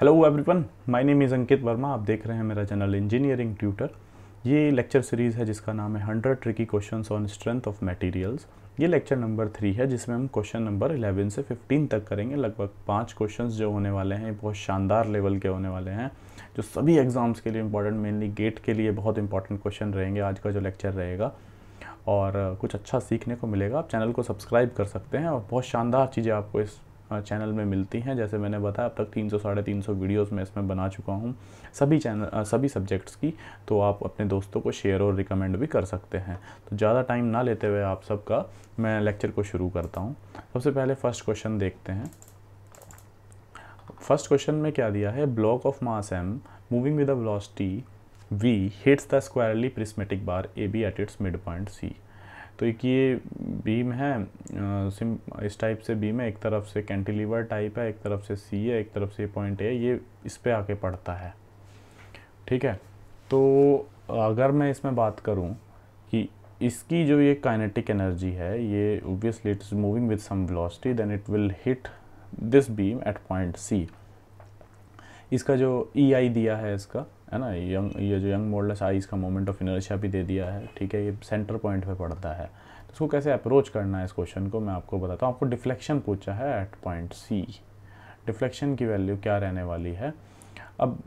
Hello everyone, my name is Ankit Verma. आप देख रहे हैं मेरा चैनल इंजीनियरिंग ट्यूटर। ये लेक्चर सीरीज़ है जिसका नाम है 100 tricky questions on strength of materials. ये लेक्चर नंबर 3 है जिसमें हम क्वेश्चन नंबर 11 से 15 तक करेंगे। लगभग 5 क्वेश्चंस जो होने वाले हैं बहुत शानदार लेवल के होने वाले हैं, जो सभी एग्ज़ाम्स के लिए इंपॉर्टेंट, मेनली गेट के लिए बहुत इंपॉर्टेंट क्वेश्चन रहेंगे आज का जो लेक्चर रहेगा। और कुछ अच्छा सीखने को मिलेगा। आप चैनल को सब्सक्राइब कर सकते हैं और बहुत शानदार चीज़ें आपको इस चैनल में मिलती हैं। जैसे मैंने बताया, अब तक 300 साढ़े 300 वीडियोस मैं इसमें बना चुका हूँ सभी सब्जेक्ट्स की। तो आप अपने दोस्तों को शेयर और रिकमेंड भी कर सकते हैं। तो ज़्यादा टाइम ना लेते हुए आप सबका मैं लेक्चर को शुरू करता हूँ। सबसे पहले फर्स्ट क्वेश्चन देखते हैं। फर्स्ट क्वेश्चन में क्या दिया है, block of mass m moving with the velocity v hits the स्क्वायरली prismatic bar AB at its mid point C। तो एक ये बीम है, इस टाइप से बीम है, एक तरफ से कैंटिलीवर टाइप है, एक तरफ से C है, एक तरफ से पॉइंट A है, ये इस पे आके पड़ता है। ठीक है, तो अगर मैं इसमें बात करूं कि इसकी जो ये काइनेटिक एनर्जी है, ये obviously it is moving with some velocity, then it will hit this beam at point C। इसका जो EI दिया है इसका, है ना, ये जो यंग मॉडुलस आई, इसका मोमेंट ऑफ इनर्शिया भी दे दिया है। ठीक है, ये सेंटर पॉइंट पे पड़ता है। तो इसको कैसे अप्रोच करना है इस क्वेश्चन को मैं आपको बताता हूँ। आपको डिफ्लेक्शन पूछा है एट पॉइंट C। डिफ्लेक्शन की वैल्यू क्या रहने वाली है, अब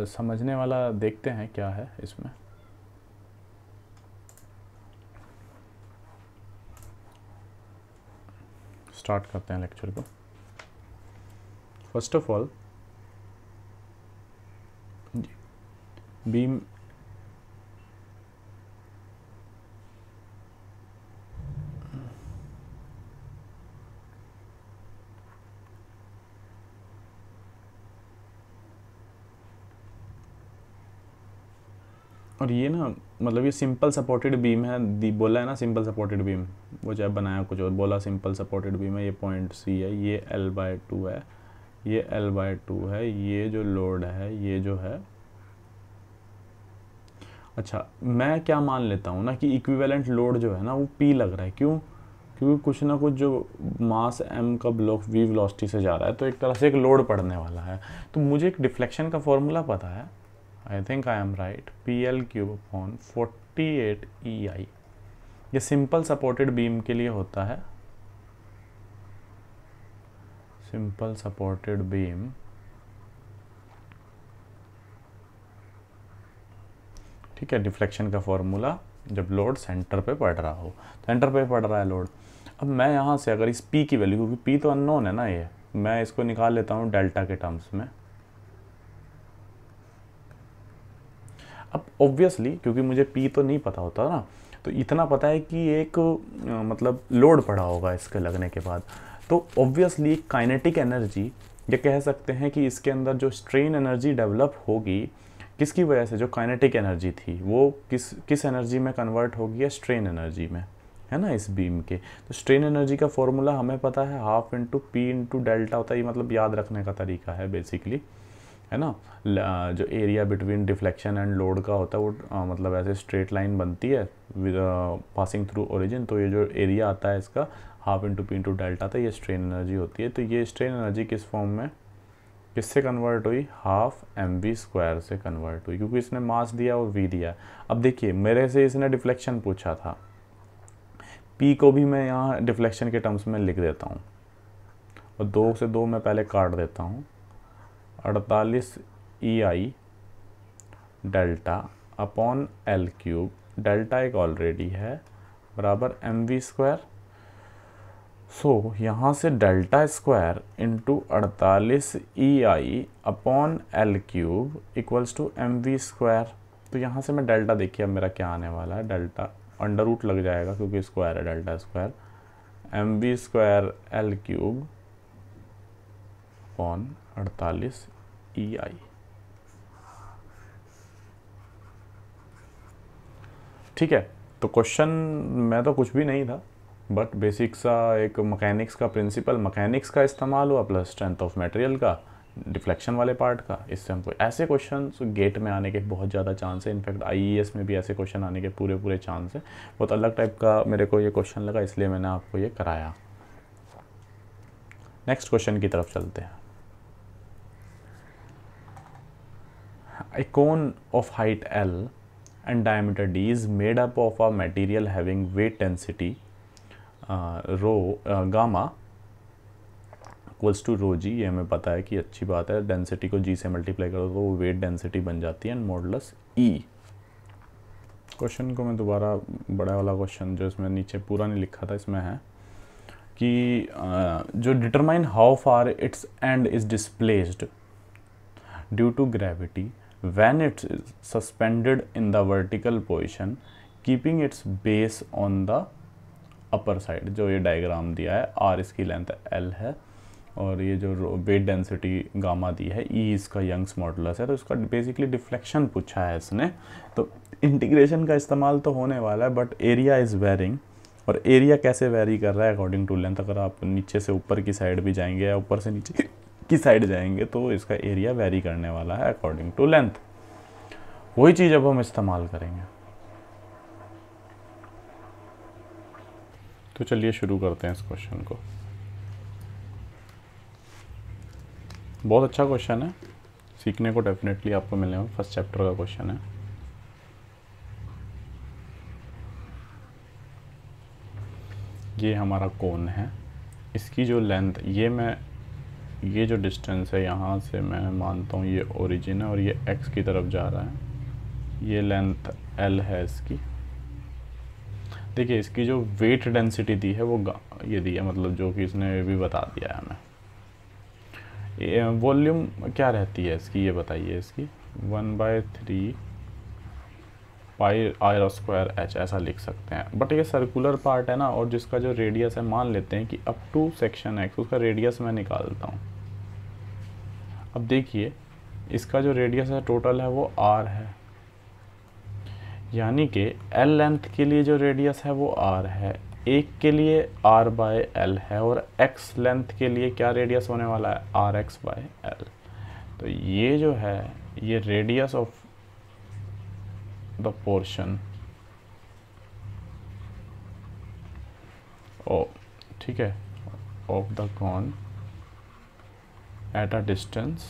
समझने वाला देखते हैं क्या है इसमें। स्टार्ट करते हैं लेक्चर को। फर्स्ट ऑफ ऑल बीम और ये ना, मतलब ये सिंपल सपोर्टेड बीम है, बोला है ना सिंपल सपोर्टेड बीम, वो चाहे बनाया कुछ और, बोला सिंपल सपोर्टेड बीम है। ये पॉइंट C है, ये L/2 है, ये L/2 है, ये जो लोड है ये जो है। अच्छा, मैं क्या मान लेता हूँ ना कि इक्विवेलेंट लोड जो है ना वो P लग रहा है। क्यों? क्योंकि कुछ ना कुछ जो मास m का ब्लॉक v वेलोसिटी से जा रहा है, तो एक तरह से एक लोड पड़ने वाला है। तो मुझे एक डिफ्लेक्शन का फॉर्मूला पता है, I think I am right, PL3/48 EI। ये सिंपल सपोर्टेड बीम के लिए होता है। सिंपल सपोर्टेड बीम, ठीक है, डिफ्लेक्शन का फॉर्मूला जब लोड सेंटर पे पड़ रहा हो, सेंटर पे पड़ रहा है लोड। अब मैं यहाँ से अगर इस P की वैल्यू, क्योंकि P तो अननोन है ना, ये मैं इसको निकाल लेता हूँ डेल्टा के टर्म्स में। अब ऑब्वियसली क्योंकि मुझे P तो नहीं पता होता ना, तो इतना पता है कि एक मतलब लोड पड़ा होगा इसके लगने के बाद। तो ऑब्वियसली काइनेटिक एनर्जी, ये कह सकते हैं कि इसके अंदर जो स्ट्रेन एनर्जी डेवलप होगी, किसकी वजह से, जो काइनेटिक एनर्जी थी वो किस एनर्जी में कन्वर्ट होगी है, स्ट्रेन एनर्जी में, है ना, इस बीम के। तो स्ट्रेन एनर्जी का फॉर्मूला हमें पता है, half into P into delta होता है। ये मतलब याद रखने का तरीका है बेसिकली, है ना। जो area between deflection and load का होता है वो मतलब ऐसे स्ट्रेट लाइन बनती है विद पासिंग थ्रू ओरिजिन। तो ये जो एरिया आता है इसका half into P into delta था, ये स्ट्रेन एनर्जी होती है। तो ये स्ट्रेन एनर्जी किस फॉर्म में, किससे कन्वर्ट हुई, हाफ mv² से कन्वर्ट हुई, क्योंकि इसने मास दिया और v दिया। अब देखिए, मेरे से इसने डिफ्लेक्शन पूछा था, P को भी मैं यहाँ डिफ्लेक्शन के टर्म्स में लिख देता हूँ और 2 से 2 मैं पहले काट देता हूँ। 48 EI delta upon L3, delta एक ऑलरेडी है, बराबर mv²। सो यहाँ से delta square into 48 EI upon L3 equals to mv²। तो यहाँ से मैं डेल्टा, देखिए अब मेरा क्या आने वाला है, डेल्टा अंडर रूट लग जाएगा क्योंकि स्क्वायर है, delta square mv² L3 upon 48 EI। ठीक है, तो क्वेश्चन में तो कुछ भी नहीं था, बट बेसिक सा एक मैकेनिक्स का प्रिंसिपल, मैकेनिक्स का इस्तेमाल हुआ प्लस स्ट्रेंथ ऑफ मटेरियल का, डिफ्लेक्शन वाले पार्ट का। इससे हमको ऐसे क्वेश्चन गेट में आने के बहुत ज़्यादा चांस है। इनफैक्ट IES में भी ऐसे क्वेश्चन आने के पूरे चांस है। बहुत अलग टाइप का मेरे को ये क्वेश्चन लगा, इसलिए मैंने आपको ये कराया। नेक्स्ट क्वेश्चन की तरफ चलते हैं। A cone of height L and diameter D is made up of a material having weight density gamma equals to rho g। ये हमें पता है कि अच्छी बात है, डेंसिटी को g से मल्टीप्लाई करो तो वो वेट डेंसिटी बन जाती है, एंड मॉडुलस E। क्वेश्चन को मैं दोबारा, बड़ा वाला क्वेश्चन जो इसमें नीचे पूरा नहीं लिखा था, इसमें है कि जो determine how far its end is displaced due to gravity when it's suspended in the vertical position keeping its base on the upper side। जो ये डायग्राम दिया है, r इसकी लेंथ l है और ये जो वेट डेंसिटी गामा दी है, e इसका यंग्स मॉडुलस है, तो इसका बेसिकली डिफ्लेक्शन पूछा है इसने। तो इंटीग्रेशन का इस्तेमाल तो होने वाला है, बट एरिया इज़ वेरिंग, और एरिया कैसे वेरी कर रहा है अकॉर्डिंग टू लेंथ। अगर आप नीचे से ऊपर की साइड भी जाएंगे या ऊपर से नीचे की साइड जाएंगे तो इसका एरिया वेरी करने वाला है अकॉर्डिंग टू लेंथ। वही चीज़ अब हम इस्तेमाल करेंगे। तो चलिए शुरू करते हैं इस क्वेश्चन को। बहुत अच्छा क्वेश्चन है, सीखने को डेफिनेटली आपको मिलेगा, फर्स्ट चैप्टर का क्वेश्चन है। ये हमारा कोन है, इसकी जो लेंथ, ये जो डिस्टेंस है यहाँ से मैं मानता हूँ ये ओरिजिन है और ये x की तरफ जा रहा है, ये लेंथ l है इसकी। देखिए इसकी जो वेट डेंसिटी दी है वो ये दी है, मतलब जो कि इसने भी बता दिया है हमें। वॉल्यूम क्या रहती है इसकी, ये बताइए इसकी, 1/3 पाई r स्क्वायर h ऐसा लिख सकते हैं। बट ये सर्कुलर पार्ट है ना, और जिसका जो रेडियस है, मान लेते हैं कि अप टू सेक्शन x, उसका रेडियस मैं निकालता हूँ। अब देखिए इसका जो रेडियस है टोटल है वो r है, यानी कि l लेंथ के लिए जो रेडियस है वो r है, एक के लिए r/l है, और x लेंथ के लिए क्या रेडियस होने वाला है, rx/l। तो ये जो है ये रेडियस ऑफ द पोर्शन ठीक है of the cone at a distance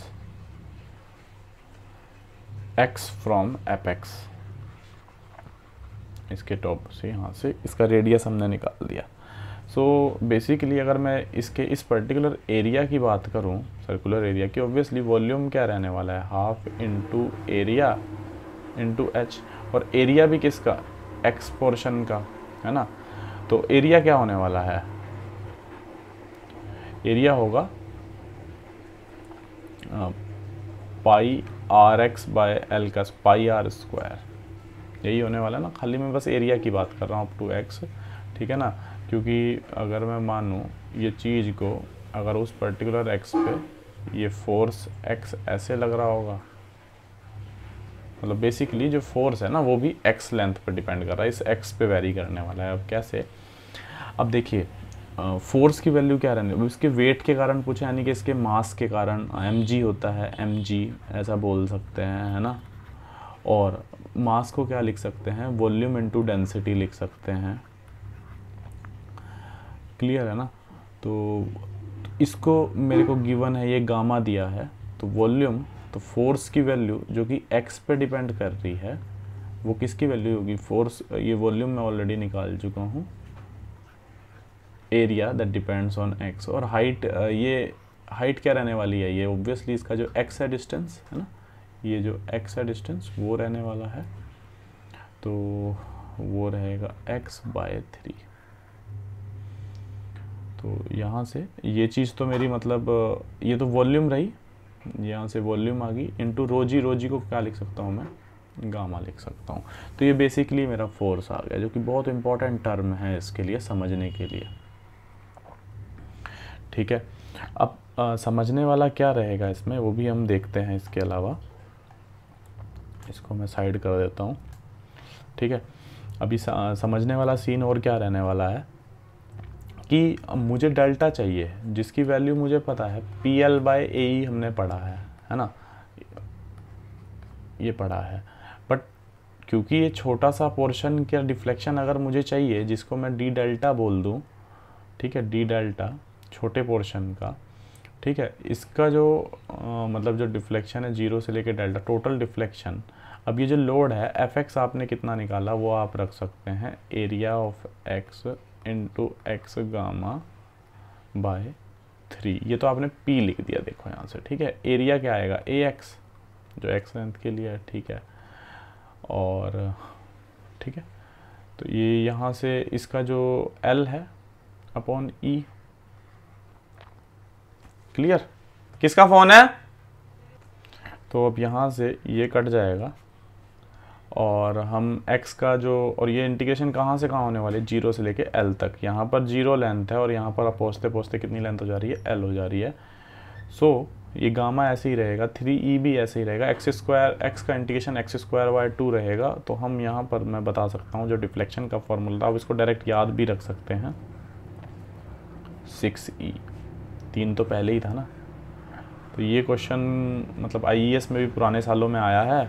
x from apex, इसके टॉप से यहाँ से इसका रेडियस हमने निकाल दिया। सो बेसिकली अगर मैं इसके इस पर्टिकुलर एरिया की बात करूँ, सर्कुलर एरिया की, ऑब्वियसली वॉल्यूम क्या रहने वाला है, half into area into h, और एरिया भी किसका, x पोर्शन का है ना। तो एरिया क्या होने वाला है, एरिया होगा पाई rx/l का पाई r स्क्वायर, यही होने वाला है ना। खाली मैं बस एरिया की बात कर रहा हूँ अप टू x, ठीक है ना, क्योंकि अगर मैं मानूँ ये चीज़ को, अगर उस पर्टिकुलर x पे ये फोर्स x ऐसे लग रहा होगा, मतलब बेसिकली जो फोर्स है ना वो भी x लेंथ पर डिपेंड कर रहा है, इस x पे वेरी करने वाला है। अब कैसे, अब देखिए फोर्स की वैल्यू क्या रहने, इसके वेट के कारण पूछे, यानी कि इसके मास के कारण mg होता है, mg ऐसा बोल सकते हैं, है ना। और मास को क्या लिख सकते हैं, वॉल्यूम इनटू डेंसिटी लिख सकते हैं, क्लियर है ना। तो इसको मेरे को गिवन है, ये गामा दिया है, तो वॉल्यूम, तो फोर्स की वैल्यू जो कि x पे डिपेंड कर रही है वो किसकी वैल्यू होगी, फोर्स, ये वॉल्यूम मैं ऑलरेडी निकाल चुका हूँ, area that depends on x, और हाइट, ये हाइट क्या रहने वाली है, ये ऑब्वियसली इसका जो x है डिस्टेंस है ना, ये जो x है डिस्टेंस वो रहने वाला है, तो वो रहेगा x/3। तो यहाँ से ये चीज़ तो मेरी, मतलब ये तो वॉल्यूम रही, यहाँ से वॉल्यूम आ गई, इंटू रो जी को क्या लिख सकता हूँ मैं, गामा लिख सकता हूँ। तो ये बेसिकली मेरा फोर्स आ गया, जो कि बहुत इंपॉर्टेंट टर्म है इसके लिए समझने के लिए, ठीक है। अब समझने वाला क्या रहेगा इसमें वो भी हम देखते हैं। इसके अलावा इसको मैं साइड कर देता हूँ, ठीक है। अभी समझने वाला सीन और क्या रहने वाला है कि मुझे डेल्टा चाहिए, जिसकी वैल्यू मुझे पता है PL/AE हमने पढ़ा है ना, ये पढ़ा है। बट क्योंकि ये छोटा सा पोर्शन का डिफ्लेक्शन अगर मुझे चाहिए, जिसको मैं d डेल्टा बोल दूँ, ठीक है, d डेल्टा छोटे पोर्शन का, ठीक है। इसका जो मतलब जो डिफ्लेक्शन है 0 से लेके डेल्टा, टोटल डिफ्लेक्शन। अब ये जो लोड है एफ एक्स आपने कितना निकाला वो आप रख सकते हैं, area of x into x gamma by 3। ये तो आपने पी लिख दिया देखो यहाँ से, ठीक है। एरिया क्या आएगा, ए एक्स जो एक्स लेंथ के लिए है, ठीक है। और ठीक है, तो ये यहाँ से इसका जो एल है अपॉन ई। क्लियर? किसका फ़ोन है? तो अब यहाँ से ये कट जाएगा और हम x का जो, और ये इंटीग्रेशन कहाँ से कहाँ होने वाली है, 0 से लेके l तक। यहाँ पर 0 लेंथ है और यहाँ पर अब पहुँचते पहुँचते कितनी लेंथ हो जा रही है, l हो जा रही है। सो ये गामा ऐसे ही रहेगा, 3e भी ऐसे ही रहेगा, x स्क्वायर, x का इंटीग्रेशन x² 2 रहेगा। तो हम यहाँ पर मैं बता सकता हूँ जो डिफ्लेक्शन का फॉर्मूला था, आप इसको डायरेक्ट याद भी रख सकते हैं, 6e। 3 तो पहले ही था ना। तो ये क्वेश्चन मतलब IES में भी पुराने सालों में आया है,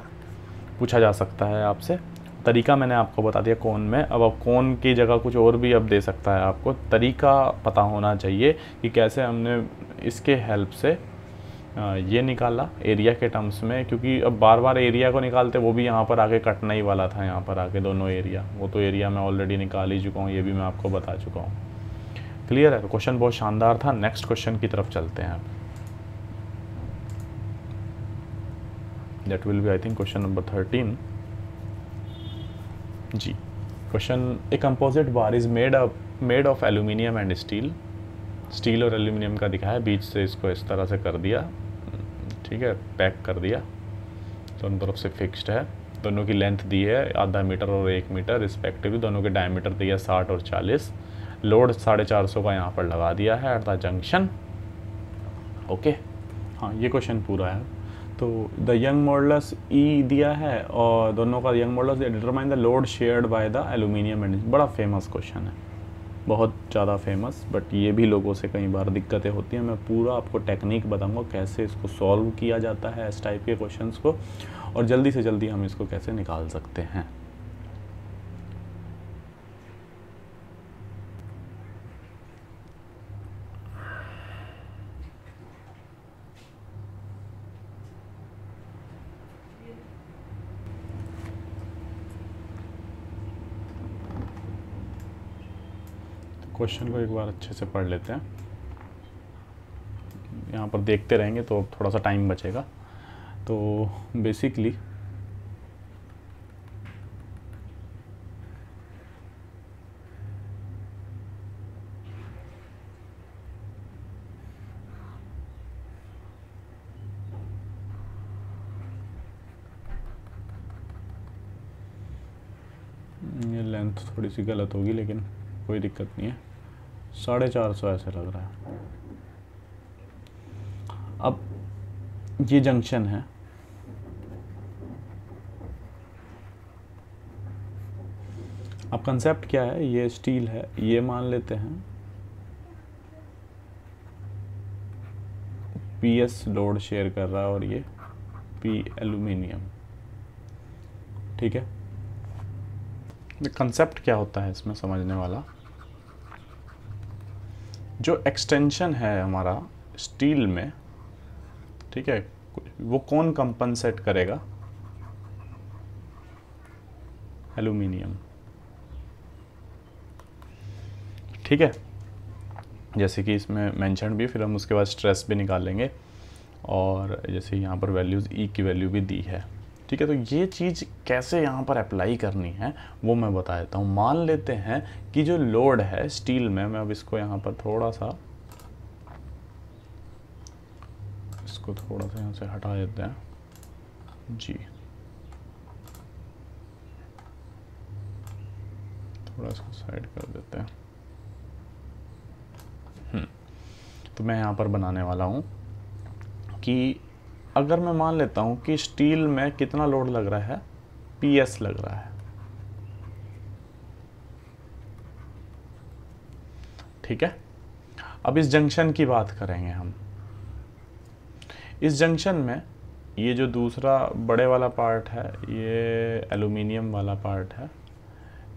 पूछा जा सकता है आपसे। तरीका मैंने आपको बता दिया कौन में। अब कौन की जगह कुछ और भी अब दे सकता है, आपको तरीका पता होना चाहिए कि कैसे हमने इसके हेल्प से ये निकाला एरिया के टर्म्स में, क्योंकि अब बार बार एरिया को निकालते वो भी यहाँ पर आके कटना ही वाला था, यहाँ पर आके दोनों एरिया। वो तो एरिया मैं ऑलरेडी निकाल ही चुका हूँ, ये भी मैं आपको बता चुका हूँ। क्लियर है? तो क्वेश्चन बहुत शानदार था। नेक्स्ट क्वेश्चन की तरफ चलते हैं। That will be I think question number 13 जी। Question, a composite bar is made of aluminium and steel. Steel और एल्यूमिनियम का दिखाया, बीच से इसको इस तरह से कर दिया, ठीक है, पैक कर दिया, दोनों तरफ से फिक्स्ड है। दोनों की लेंथ दी है आधा मीटर और 1 मीटर रिस्पेक्टिवली, दोनों के डायमीटर दिया 60 और 40। लोड 450 का यहाँ पर लगा दिया है एट द जंक्शन। ओके, हाँ ये क्वेश्चन पूरा है। तो द यंग मॉडुलस ई दिया है और दोनों का young modulus, determine the load shared by the aluminium and. बड़ा फेमस क्वेश्चन है, बहुत ज़्यादा फेमस, बट ये भी लोगों से कई बार दिक्कतें होती हैं। मैं पूरा आपको टेक्निक बताऊंगा कैसे इसको सॉल्व किया जाता है इस टाइप के क्वेश्चंस को, और जल्दी से जल्दी हम इसको कैसे निकाल सकते हैं। क्वेश्चन को एक बार अच्छे से पढ़ लेते हैं, यहाँ पर देखते रहेंगे तो थोड़ा सा टाइम बचेगा। तो बेसिकली ये लेंथ थोड़ी सी गलत होगी लेकिन कोई दिक्कत नहीं है, 450 ऐसे लग रहा है। अब ये जंक्शन है, अब कंसेप्ट क्या है, ये स्टील है, ये मान लेते हैं PS लोड शेयर कर रहा है और ये P एल्यूमिनियम, ठीक है। कंसेप्ट क्या होता है इसमें समझने वाला, जो एक्सटेंशन है हमारा स्टील में, ठीक है, वो कौन कंपनसेट करेगा, एल्यूमिनियम, ठीक है। जैसे कि इसमें मेंशन भी, फिर हम उसके बाद स्ट्रेस भी निकालेंगे, और जैसे यहाँ पर वैल्यूज़ ई की वैल्यू भी दी है, ठीक है। तो ये चीज़ कैसे यहाँ पर अप्लाई करनी है वो मैं बता देता हूँ। मान लेते हैं कि जो लोड है स्टील में, मैं अब इसको यहाँ पर थोड़ा सा यहाँ से हटा देते हैं जी, थोड़ा इसको साइड कर देते हैं। तो मैं यहाँ पर बनाने वाला हूँ कि अगर मैं मान लेता हूँ कि स्टील में कितना लोड लग रहा है, PS लग रहा है, ठीक है। अब इस जंक्शन की बात करेंगे हम। इस जंक्शन में ये जो दूसरा बड़े वाला पार्ट है, ये एल्यूमिनियम वाला पार्ट है,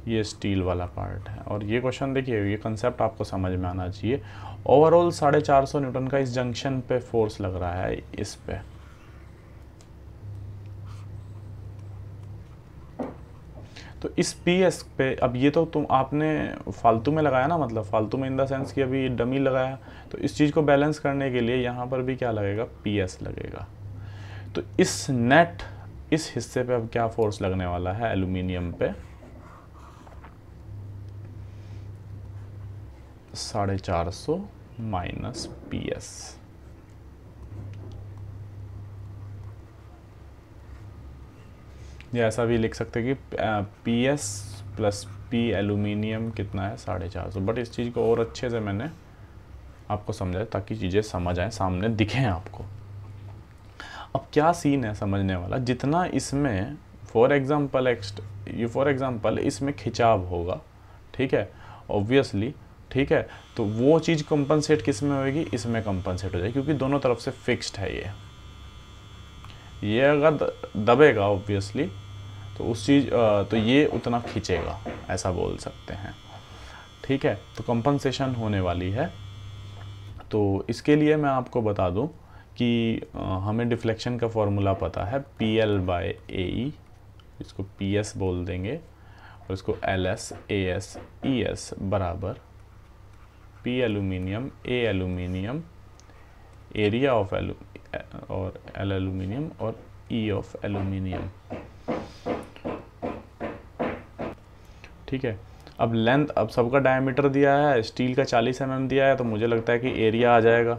ये स्टील वाला पार्ट है। और ये क्वेश्चन देखिए, ये कंसेप्ट आपको समझ में आना चाहिए। ओवरऑल 450 न्यूटन का इस जंक्शन पे फोर्स लग रहा है इस पे। तो इस पी एस पे, अब ये तो तुम आपने फालतू में लगाया ना, मतलब फालतू में इन द सेंस कि अभी डमी लगाया, तो इस चीज़ को बैलेंस करने के लिए यहाँ पर भी क्या लगेगा, पी एस लगेगा। तो इस नेट इस हिस्से पे अब क्या फोर्स लगने वाला है एल्यूमिनियम पे, 450 माइनस पी एस। या ऐसा भी लिख सकते हैं कि P S plus P aluminium कितना है, 450। बट इस चीज़ को और अच्छे से मैंने आपको समझाया ताकि चीज़ें समझ आए, सामने दिखें आपको। अब क्या सीन है समझने वाला, जितना इसमें फॉर एग्जांपल इसमें खिंचाव होगा, ठीक है, ऑब्वियसली, ठीक है, तो वो चीज़ कंपनसेट किस में होगी, इसमें कंपनसेट हो जाएगी, क्योंकि दोनों तरफ से फिक्स्ड है ये अगर दबेगा ऑब्वियसली तो उस चीज़ तो ये उतना खींचेगा, ऐसा बोल सकते हैं, ठीक है। तो कंपनसेशन होने वाली है। तो इसके लिए मैं आपको बता दूं कि हमें डिफ्लेक्शन का फॉर्मूला पता है, P L by A E, इसको पी एस बोल देंगे, और इसको L S A S E S बराबर P aluminium A aluminium area of और एल एल्यूमिनियम और ई ऑफ एल्यूमिनियम, ठीक है। अब लेंथ, अब सबका डायमीटर दिया है, स्टील का 40 mm दिया है, तो मुझे लगता है कि एरिया आ जाएगा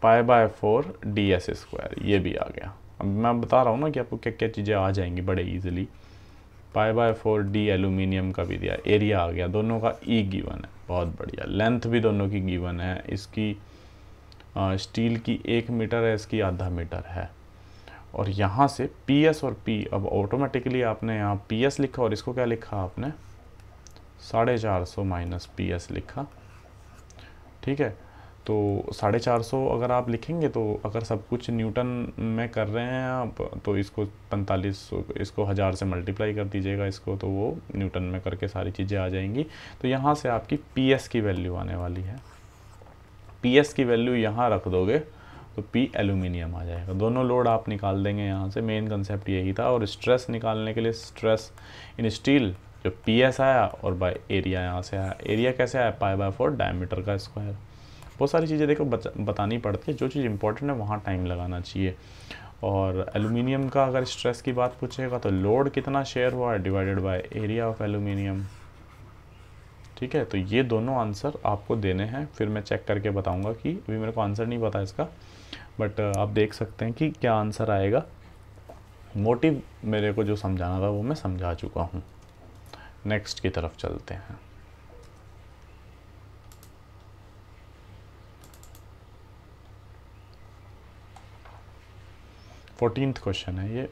π/4 ds², ये भी आ गया। अब मैं बता रहा हूँ ना कि आपको क्या क्या चीज़ें आ जाएंगी बड़े इजीली। π/4 d एल्यूमिनियम का भी दिया, एरिया आ गया, दोनों का ई गिवन है, बहुत बढ़िया। लेंथ भी दोनों की गिवन है, इसकी स्टील की 1 मीटर है, इसकी आधा मीटर है। और यहाँ से पी एस और पी, अब ऑटोमेटिकली आपने यहाँ पी एस लिखा और इसको क्या लिखा आपने, 450 माइनस पी एस लिखा, ठीक है। तो 450 अगर आप लिखेंगे तो अगर सब कुछ न्यूटन में कर रहे हैं आप, तो इसको 45, इसको 1000 से मल्टीप्लाई कर दीजिएगा इसको, तो वो न्यूटन में करके सारी चीज़ें आ जाएंगी। तो यहाँ से आपकी पी एस की वैल्यू आने वाली है, पी एस की वैल्यू यहाँ रख दोगे तो पी एल्यूमिनियम आ जाएगा। दोनों लोड आप निकाल देंगे यहाँ से, मेन कंसेप्ट यही था। और स्ट्रेस निकालने के लिए, स्ट्रेस इन स्टील जो पी एस आया और बाय एरिया यहाँ से आया। एरिया कैसे आया, π/4 डायमीटर का स्क्वायर। बहुत सारी चीज़ें देखो बतानी पड़ती है, जो चीज़ इंपॉर्टेंट है वहाँ टाइम लगाना चाहिए। और एल्यूमिनियम का अगर स्ट्रेस की बात पूछेगा तो लोड कितना शेयर हुआ है divided by area of aluminium, ठीक है। तो ये दोनों आंसर आपको देने हैं, फिर मैं चेक करके बताऊंगा कि अभी मेरे को आंसर नहीं पता इसका, बट आप देख सकते हैं कि क्या आंसर आएगा। मोटिव मेरे को जो समझाना था वो मैं समझा चुका हूँ। नेक्स्ट की तरफ चलते हैं। फोर्टीन्थ क्वेश्चन है ये,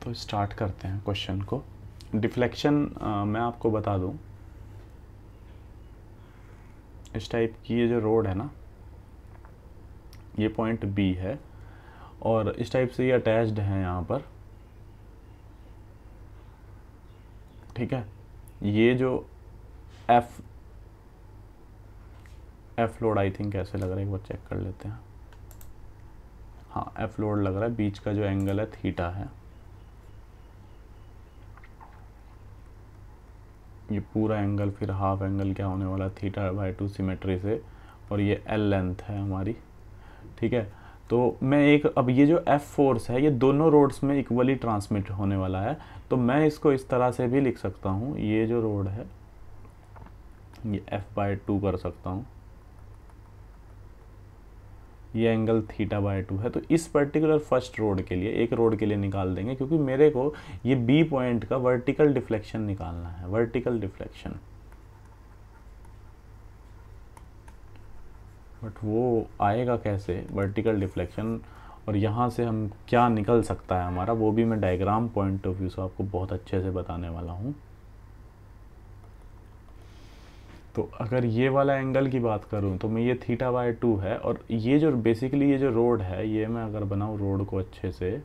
तो स्टार्ट करते हैं क्वेश्चन को। डिफ्लेक्शन मैं आपको बता दूं, इस टाइप की ये जो रोड है ना, ये पॉइंट बी है और इस टाइप से ये अटैच्ड है यहाँ पर, ठीक है। ये जो एफ लोड आई थिंक ऐसे लग रहा है, एक बार चेक कर लेते हैं। हाँ, एफ लोड लग रहा है, बीच का जो एंगल है थीटा है, ये पूरा एंगल फिर हाफ एंगल क्या होने वाला, θ/2 सिमेट्री से, और ये एल लेंथ है हमारी, ठीक है। तो मैं एक, अब ये जो एफ फोर्स है ये दोनों रोड्स में इक्वली ट्रांसमिट होने वाला है, तो मैं इसको इस तरह से भी लिख सकता हूँ, ये जो रोड है ये f/2 कर सकता हूँ, ये एंगल θ/2 है। तो इस पर्टिकुलर फर्स्ट रोड के लिए, एक रोड के लिए निकाल देंगे, क्योंकि मेरे को ये बी पॉइंट का वर्टिकल डिफ्लेक्शन निकालना है, वर्टिकल डिफ्लेक्शन। बट वो आएगा कैसे वर्टिकल डिफ्लेक्शन, और यहाँ से हम क्या निकल सकता है हमारा, वो भी मैं डायग्राम पॉइंट ऑफ व्यू से आपको बहुत अच्छे से बताने वाला हूँ। तो अगर ये वाला एंगल की बात करूँ तो मैं, ये θ/2 है, और ये जो बेसिकली ये जो रोड है, ये मैं अगर बनाऊँ रोड को अच्छे से,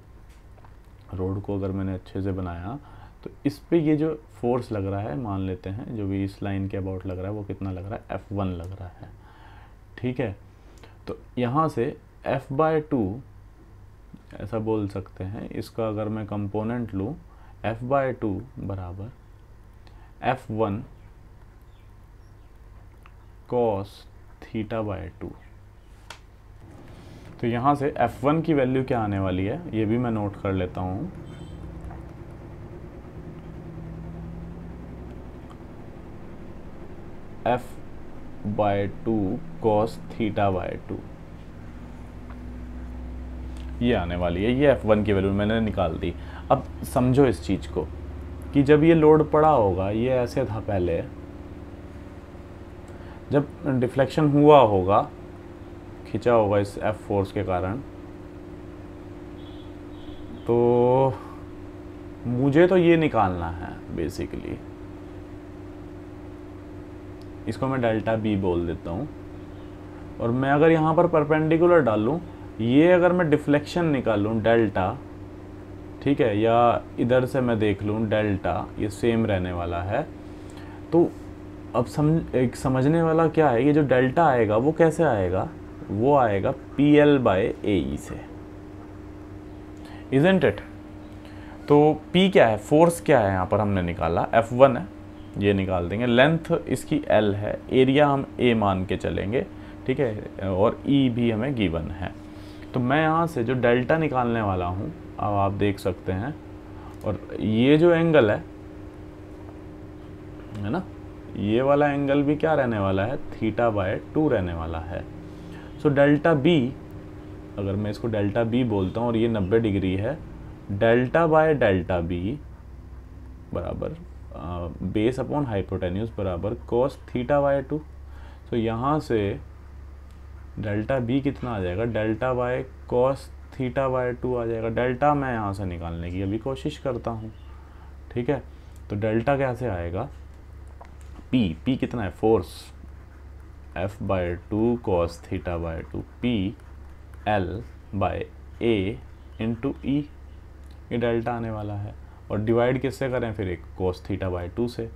रोड को अगर मैंने अच्छे से बनाया तो इस पे ये जो फोर्स लग रहा है, मान लेते हैं जो भी इस लाइन के अबाउट लग रहा है वो कितना लग रहा है, F1 लग रहा है। ठीक है, तो यहाँ से F/2 ऐसा बोल सकते हैं, इसका अगर मैं कंपोनेंट लूँ F/2 बराबर F1 cos θ/2। तो यहाँ से F1 की वैल्यू क्या आने वाली है ये भी मैं नोट कर लेता हूँ। F/2 cos θ/2 ये आने वाली है। ये F1 की वैल्यू मैंने निकाल दी। अब समझो इस चीज़ को कि जब ये लोड पड़ा होगा, ये ऐसे था पहले, जब डिफ्लेक्शन हुआ होगा, खिंचा होगा इस F फोर्स के कारण, तो मुझे तो ये निकालना है बेसिकली। इसको मैं डेल्टा बी बोल देता हूँ। और मैं अगर यहाँ पर परपेंडिकुलर डालूँ, ये अगर मैं डिफ्लेक्शन निकालूँ डेल्टा, ठीक है, या इधर से मैं देख लूँ डेल्टा, ये सेम रहने वाला है। तो अब समझने वाला क्या है, ये जो डेल्टा आएगा वो कैसे आएगा, वो आएगा PL/AE से, इज़न्ट इट। तो P क्या है, फोर्स क्या है, यहाँ पर हमने निकाला F1 है, ये निकाल देंगे। लेंथ इसकी L है, एरिया हम A मान के चलेंगे, ठीक है, और E भी हमें गिवन है। तो मैं यहाँ से जो डेल्टा निकालने वाला हूँ, अब आप देख सकते हैं, और ये जो एंगल है ना, ये वाला एंगल भी क्या रहने वाला है, θ/2 रहने वाला है। सो डेल्टा बी, अगर मैं इसको डेल्टा बी बोलता हूँ और ये 90 डिग्री है, डेल्टा बी बराबर बेस अपॉन हाइपोटेन्यूज बराबर cos θ/2। तो यहाँ से डेल्टा बी कितना आ जाएगा, डेल्टा बाय cos θ/2 आ जाएगा। डेल्टा मैं यहाँ से निकालने की अभी कोशिश करता हूँ, ठीक है। तो डेल्टा कैसे आएगा, P कितना है, force, F/2 cos θ/2 PL/A into E, ये डेल्टा आने वाला है। और डिवाइड किससे करें फिर, एक cos θ/2 से।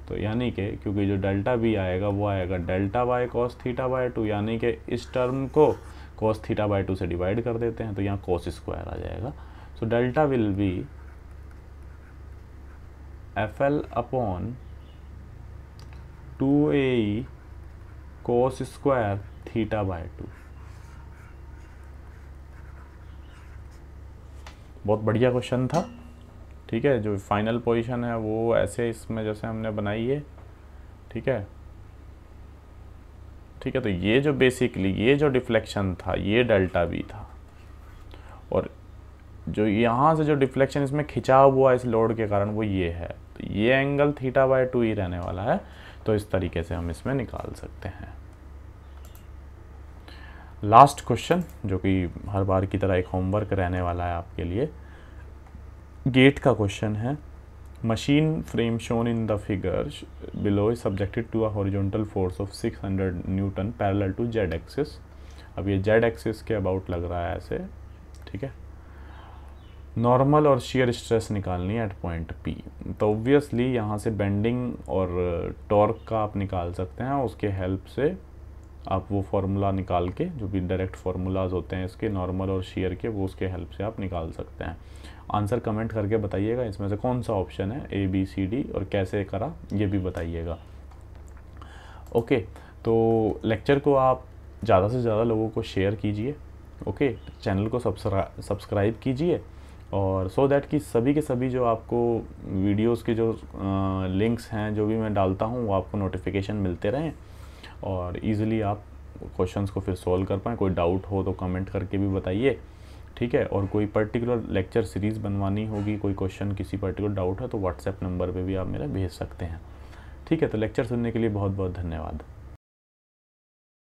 तो यानी कि क्योंकि जो डेल्टा बी आएगा वो आएगा डेल्टा बाय cos θ/2, यानी कि इस टर्म को cos θ/2 से डिवाइड कर देते हैं तो यहाँ cos स्क्वायर आ जाएगा। So delta will be FL/2AE cos square θ/2। बहुत बढ़िया क्वेश्चन था, ठीक है। जो फाइनल पोजीशन है वो ऐसे इसमें जैसे हमने बनाई है, ठीक है, ठीक है। तो ये जो बेसिकली ये जो डिफ्लेक्शन था ये डेल्टा बी था, और जो यहाँ से जो डिफ्लेक्शन इसमें खिंचाव हुआ इस लोड के कारण वो ये है। तो ये एंगल θ/2 ही रहने वाला है। तो इस तरीके से हम इसमें निकाल सकते हैं। लास्ट क्वेश्चन, जो कि हर बार की तरह एक होमवर्क रहने वाला है आपके लिए, गेट का क्वेश्चन है। Machine frame shown in the figure below is subjected to a horizontal force of 600 newton parallel to z axis. अब ये जेड एक्सिस के अबाउट लग रहा है ऐसे, ठीक है। नॉर्मल और शियर स्ट्रेस निकालनी है एट पॉइंट P। तो ऑब्वियसली यहाँ से बेंडिंग और टॉर्क का आप निकाल सकते हैं, उसके हेल्प से आप वो फार्मूला निकाल के, जो भी डायरेक्ट फार्मूलाज होते हैं इसके नॉर्मल और शियर के, वो उसके हेल्प से आप निकाल सकते हैं। आंसर कमेंट करके बताइएगा इसमें से कौन सा ऑप्शन है, A B C D, और कैसे करा ये भी बताइएगा। ओके, तो लेक्चर को आप ज़्यादा से ज़्यादा लोगों को शेयर कीजिए, ओके। चैनल को सब्सक्राइब कीजिए, और सो दैट कि सभी के सभी जो आपको वीडियोस के जो लिंक्स हैं जो भी मैं डालता हूँ वो आपको नोटिफिकेशन मिलते रहें, और इजीली आप क्वेश्चंस को फिर सॉल्व कर पाएँ। कोई डाउट हो तो कमेंट करके भी बताइए, ठीक है। और कोई पर्टिकुलर लेक्चर सीरीज़ बनवानी होगी, कोई क्वेश्चन किसी पर्टिकुलर डाउट है तो व्हाट्सएप नंबर पे भी आप मेरा भेज सकते हैं, ठीक है। तो लेक्चर सुनने के लिए बहुत बहुत धन्यवाद।